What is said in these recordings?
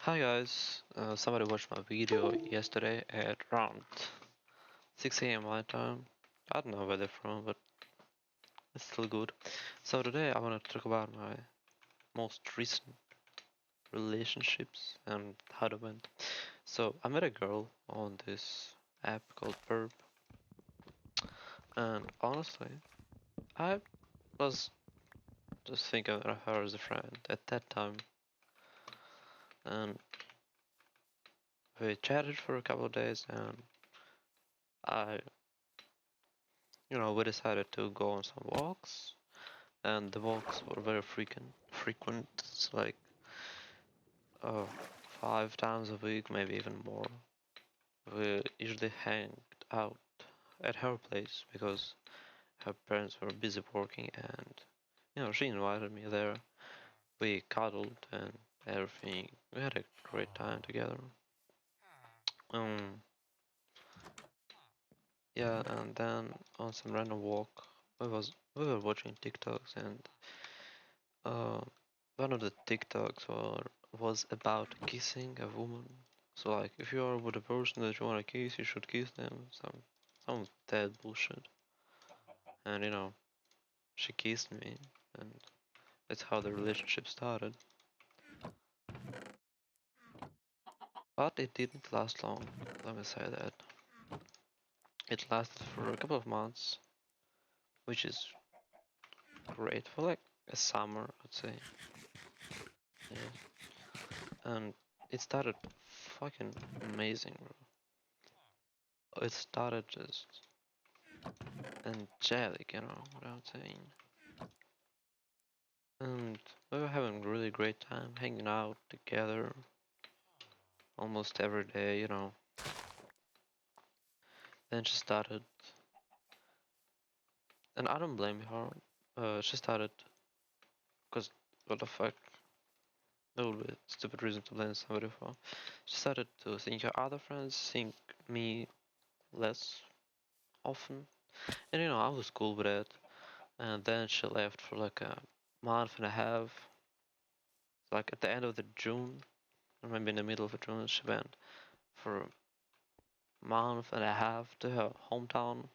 Hi guys, somebody watched my video yesterday at around 6 a.m. my time. I don't know where they're from, but it's still good. So today I want to talk about my most recent relationships and how they went. So I met a girl on this app called Perp, and honestly, I was just thinking of her as a friend at that time, and we chatted for a couple of days, and I, we decided to go on some walks and the walks were very frequent. It's like uh, 5 times a week, maybe even more. We usually hanged out at her place because her parents were busy working, and she invited me there. We cuddled and everything. We had a great time together. Um, yeah, and then on some random walk, we were watching TikToks, and uh, one of the TikToks was about kissing a woman. So like, if you are with a person that you want to kiss, you should kiss them. Some dead bullshit. And she kissed me, and that's how the relationship started. But it didn't last long. Let me say that. It lasted for a couple of months, which is great for like a summer, I'd say. Yeah. And it started fucking amazing, bro. It started just angelic, what I'm saying. And we were having a really great time hanging out together almost every day. Then she started, and I don't blame her. She started, because what the fuck? That would be a stupid reason to blame somebody for. She started to think her other friends think me less often. And I was cool with it. And then she left for like a month and a half. Like at the end of the June, or maybe in the middle of the June, she went for a month and a half to her hometown.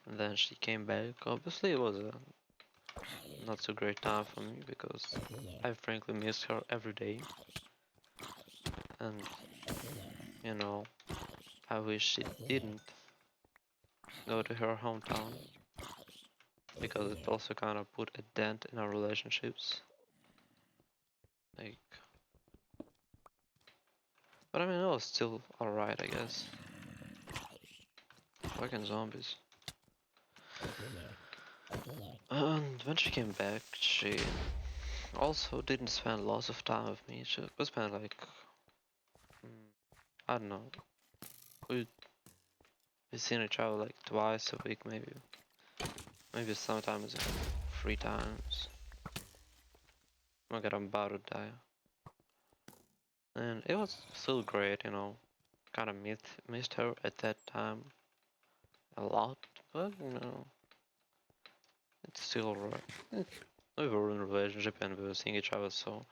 And then she came back. Obviously, it was a not so great time for me because I frankly miss her every day. And, you know, I wish she didn't go to her hometown because it also kind of put a dent in our relationships. Like, but I mean, it was still alright, I guess. Fucking zombies. And when she came back, she also didn't spend lots of time with me. She we spent like, mm, I don't know, we we seen each other like twice a week, maybe sometimes 3 times. Oh my god, I'm about to die. And it was still great. Kind of missed her at that time a lot, but it's still alright. We were in a relationship and we were seeing each other, so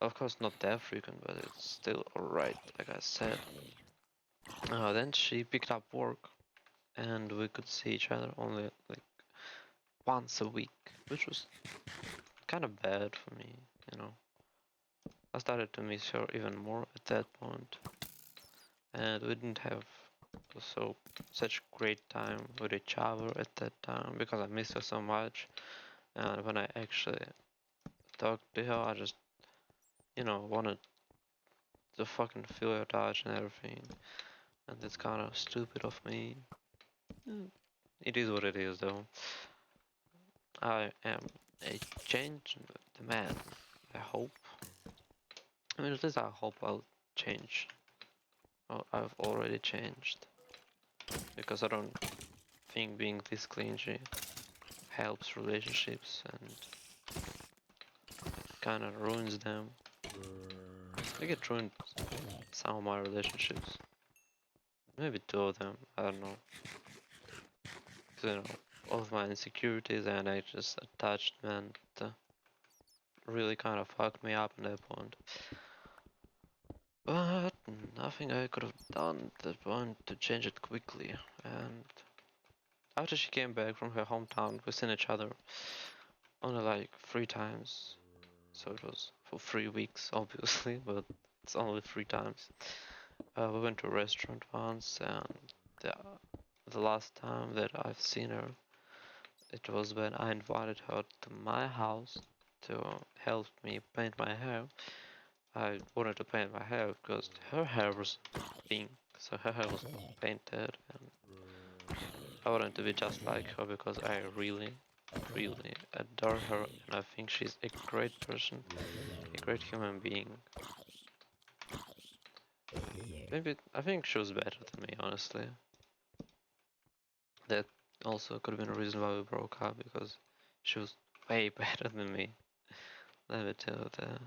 of course not that frequent, but it's still alright, like I said. Then she picked up work, and we could see each other only like once a week, which was kind of bad for me, you know. I started to miss her even more at that point, and we didn't have so such great time with each other at that time because I missed her so much. And when I actually talked to her, I just wanted to fucking feel her touch and everything. And it's kind of stupid of me. Mm, It is what it is, though. I am a changed man. I hope. I mean, at least I hope I'll change. Or I've already changed. Because I don't think being this clingy helps relationships and kind of ruins them. I get ruined some of my relationships. Maybe two of them. I don't know. 'Cause, all of my insecurities and I just attachment. really kind of fucked me up at that point. But nothing I could have done at that point to change it quickly. And after she came back from her hometown, we seen each other only like 3 times. So it was for 3 weeks, obviously, but it's only 3 times. We went to a restaurant once, and the, the last time that I've seen her, it was when I invited her to my house to help me paint my hair. I wanted to paint my hair because her hair was pink, so her hair was painted, and I wanted to be just like her because I really, really adore her, and I think she's a great person, a great human being. Maybe I think she was better than me, honestly. That also could have been a reason why we broke up because she was way better than me. Let me tell you that.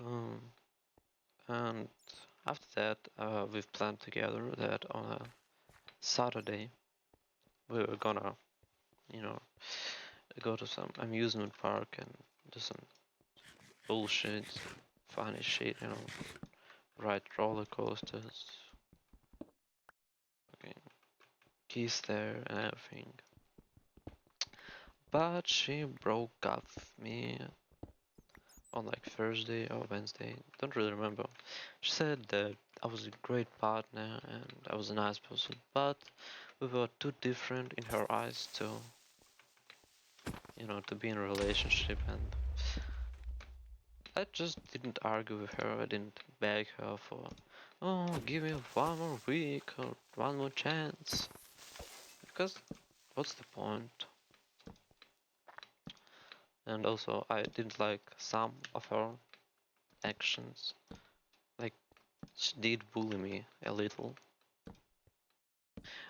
Um, and after that, we've planned together that on a Saturday we were gonna, you know, go to some amusement park and do some bullshit, funny shit, ride roller coasters, okay, kiss there and everything. But she broke up with me on like Thursday or Wednesday, don't really remember. She said that I was a great partner and I was a nice person, but we were too different in her eyes to be in a relationship, and I just didn't argue with her. I didn't beg her for, oh, give me one more week or one more chance, because what's the point? And also, I didn't like some of her actions. Like, she did bully me a little.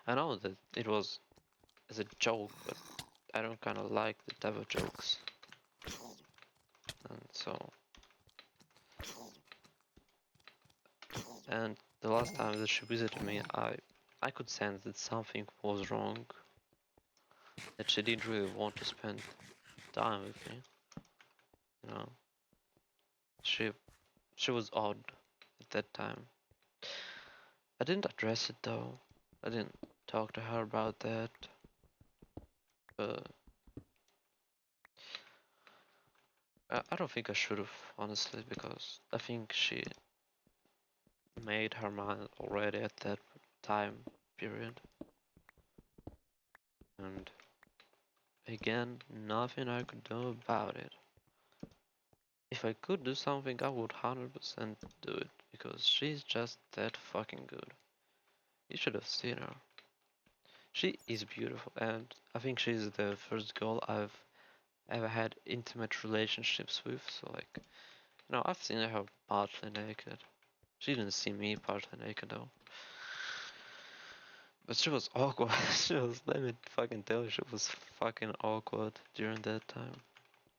I know that it was as a joke, but I don't kind of like the type of jokes. And so, and the last time that she visited me, I could sense that something was wrong, that she didn't really want to spend time with me. You know, she she was odd at that time. I didn't address it though. I didn't talk to her about that. But I don't think I should have, honestly, because I think she made her mind already at that time period. And again, nothing I could do about it. If I could do something, I would 100% do it, because she's just that fucking good. You should have seen her. She is beautiful, and I think she's the first girl I've ever had intimate relationships with. So, like, I've seen her partly naked. She didn't see me partly naked though. But she was awkward. Let me fucking tell you, she was fucking awkward during that time.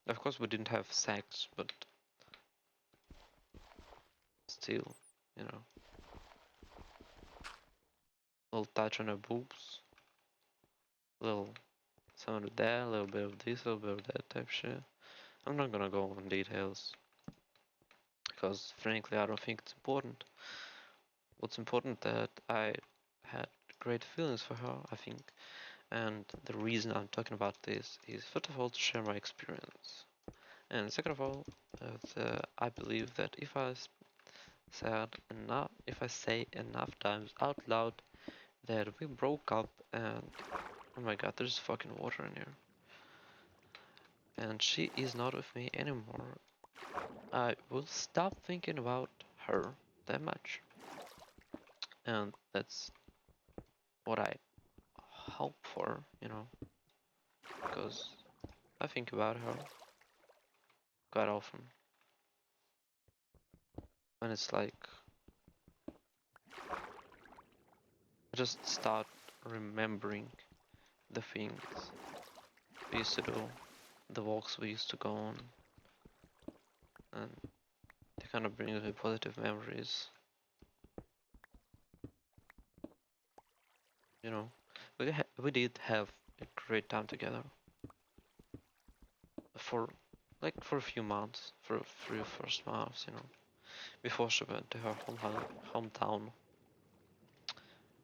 Of course, we didn't have sex, but still, you know, little touch on her boobs, little some of that, a little bit of this, a little bit of that type shit. I'm not gonna go on details because, frankly, I don't think it's important. What's important that I had great feelings for her, I think, and the reason I'm talking about this is, first of all, to share my experience, and second of all, I believe that if I say enough times out loud that we broke up, and oh my god, there's fucking water in here, and she is not with me anymore, I will stop thinking about her that much. And that's what I hope for, because I think about her quite often. And it's like, I just start remembering the things we used to do, the walks we used to go on, and they kind of bring me positive memories. You know, we did have a great time together. for for a few months, for a few first months, you know, before she went to her hometown.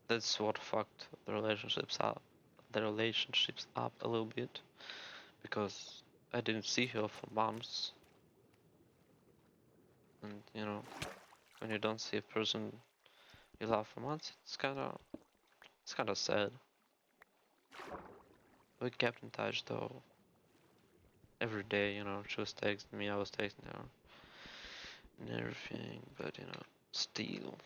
That's what fucked the relationships up a little bit, because I didn't see her for months, and you know, when you don't see a person you love for months, it's kind of sad. We kept in touch though every day, you know. She was texting me, I was texting her, and everything. But you know, still,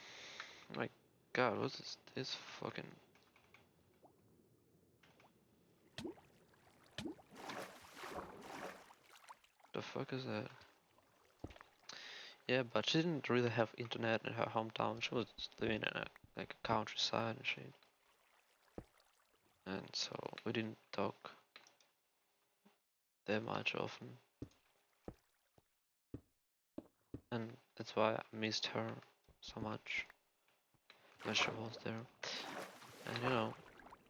my God, what is this fucking? The fuck is that? Yeah, but she didn't really have internet in her hometown. She was living in a like a countryside and shit, and so we didn't talk that much often, and that's why I missed her so much when she was there. And you know,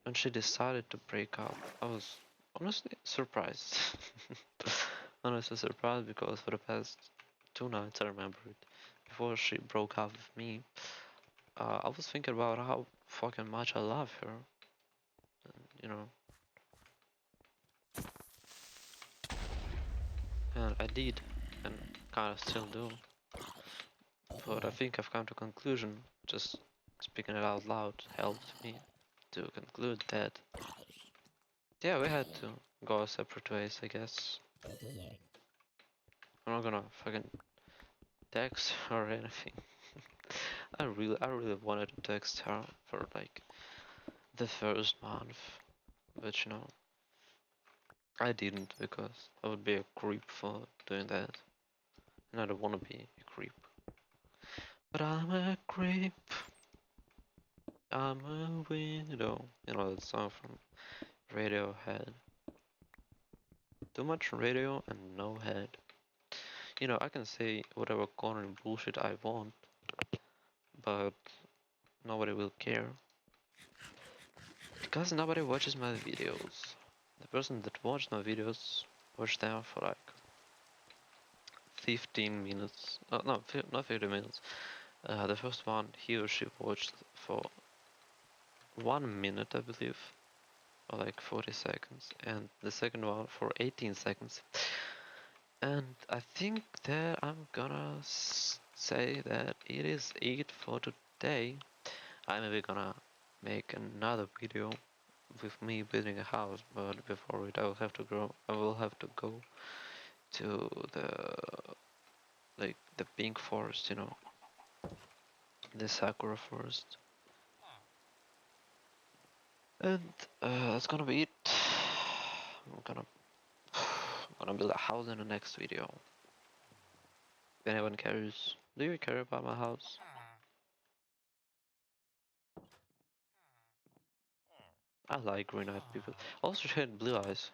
when she decided to break up, I was honestly surprised. Honestly surprised, because for the past 2 nights, I remember it, before she broke up with me, I was thinking about how fucking much I love her. And, you know, and I did, and kind of still do. But I think I've come to a conclusion, just speaking it out loud helped me to conclude that, yeah, we had to go our separate ways, I guess. I'm not gonna fucking text or anything. I really wanted to text her for like the first month, but you know, I didn't, because I would be a creep for doing that, and I don't want to be a creep. But I'm a creep, I'm a widow. You know that song from Radiohead. Too much radio and no head. You know, I can say whatever corny bullshit I want, but nobody will care. Because nobody watches my videos. The person that watched my videos watched them for like 15 minutes. No, not 50 minutes. The first one, he or she watched for 1 minute, I believe, or like 40 seconds, and the second one for 18 seconds. And I think that I'm gonna say that it is it for today. I'm maybe gonna make another video with me building a house, but before it, I will have to go to the pink forest, you know, the sakura forest, and that's gonna be it. I'm gonna build a house in the next video. If anyone cares, do you care about my house? I like green-eyed people. Also, she had blue eyes,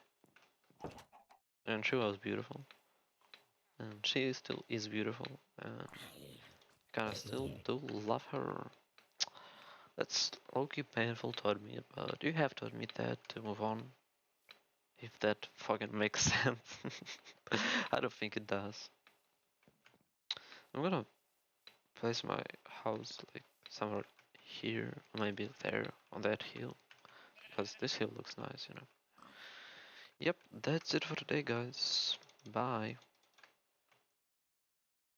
and she was beautiful, and she still is beautiful, and kinda still do love her. That's okay painful to admit, but you have to admit that to move on. If that fucking makes sense. I don't think it does. I'm gonna place my house like somewhere here, or maybe there, on that hill, because this hill looks nice, you know. Yep, that's it for today, guys. Bye.